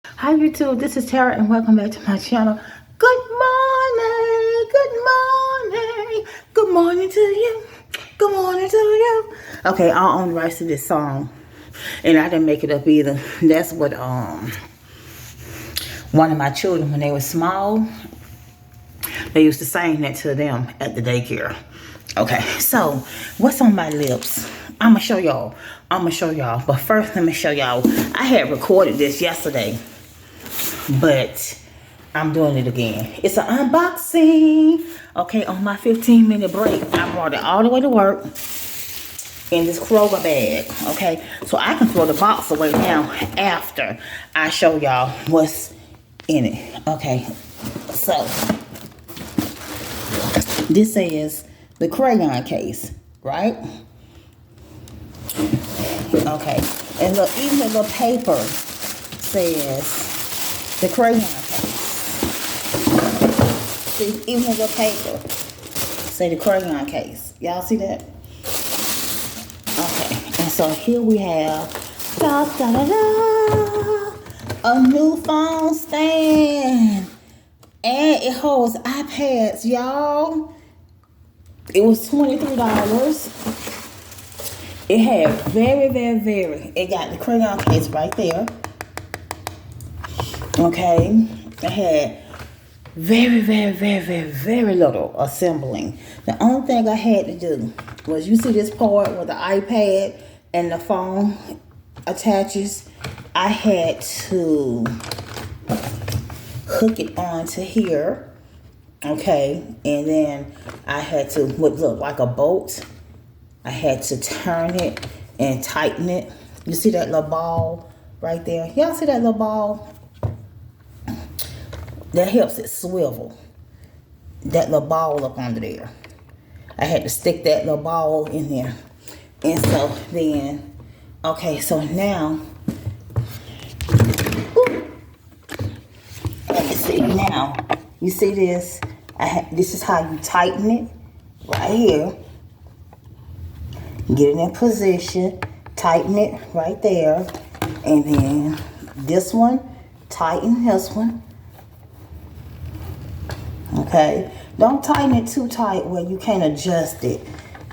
Hi YouTube, this is Tara and welcome back to my channel. Good morning, good morning to you, good morning to you. Okay, I own the rights to this song and I didn't make it up either. That's what one of my children, when they were small, they used to sing that to them at the daycare. Okay, so what's on my lips? I'ma show y'all. But first let me show y'all. I had recorded this yesterday, but I'm doing it again. It's an unboxing. Okay, on my 15-minute break, I brought it all the way to work in this Kroger bag. Okay, so I can throw the box away now after I show y'all what's in it. Okay, so this is the crayon case, right? Okay, and look, even the little paper says the crayon case. See, even the little paper say the crayon case. Y'all see that? Okay, and so here we have da, da, da, da, a new phone stand, and it holds iPads, y'all. It was $23. It had very, it got the crayon case right there. Okay, it had very little assembling. The only thing I had to do was, you see this part where the iPad and the phone attaches? I had to hook it onto here. Okay, and then I had to, what looked like a bolt, I had to turn it and tighten it. You see that little ball right there? Y'all see that little ball? That helps it swivel. That little ball up under there. I had to stick that little ball in there. And so then, okay, so now, let me see now. You see this? This is how you tighten it. Right here. Get it in position. Tighten it right there. And then this one, tighten this one. Okay, don't tighten it too tight where you can't adjust it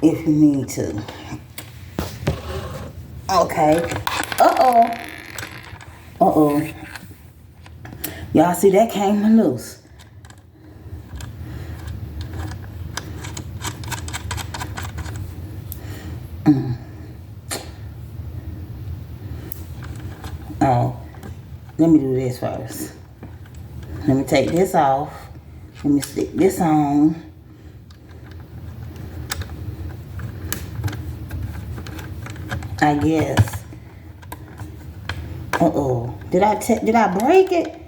if you need to. Okay, y'all see that came loose. Oh, let me do this first. Let me take this off. Let me stick this on. I guess. Did I break it?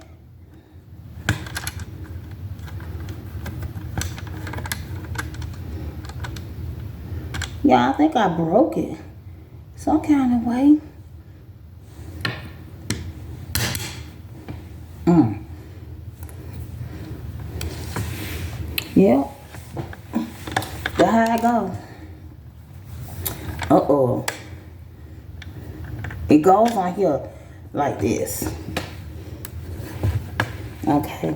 Yeah, I think I broke it some kind of way. Yeah. That's how I go. It goes on here like this. Okay.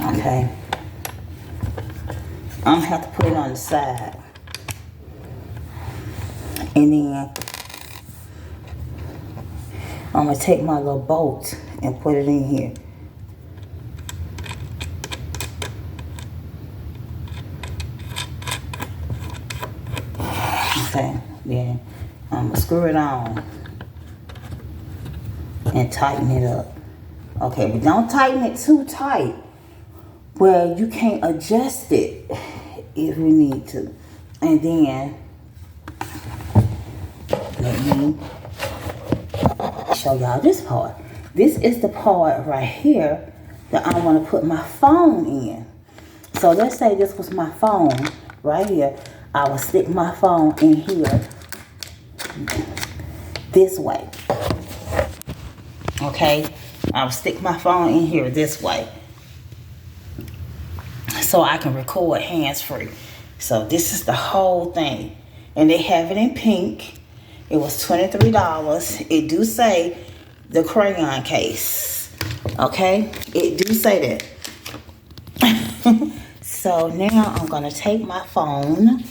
Okay. I'm gonna have to put it on the side. And then I'm gonna take my little bolt and put it in here. Okay, then I'm gonna screw it on and tighten it up. Okay, but don't tighten it too tight where you can't adjust it if you need to. And then let me show y'all this part. This is the part right here that I want to put my phone in. So let's say this was my phone right here. I will stick my phone in here this way. Okay, I'll stick my phone in here this way so I can record hands-free. So this is the whole thing, and they have it in pink, It was $23. It do say the crayon case. Okay? It do say that. So now I'm going to take my phone.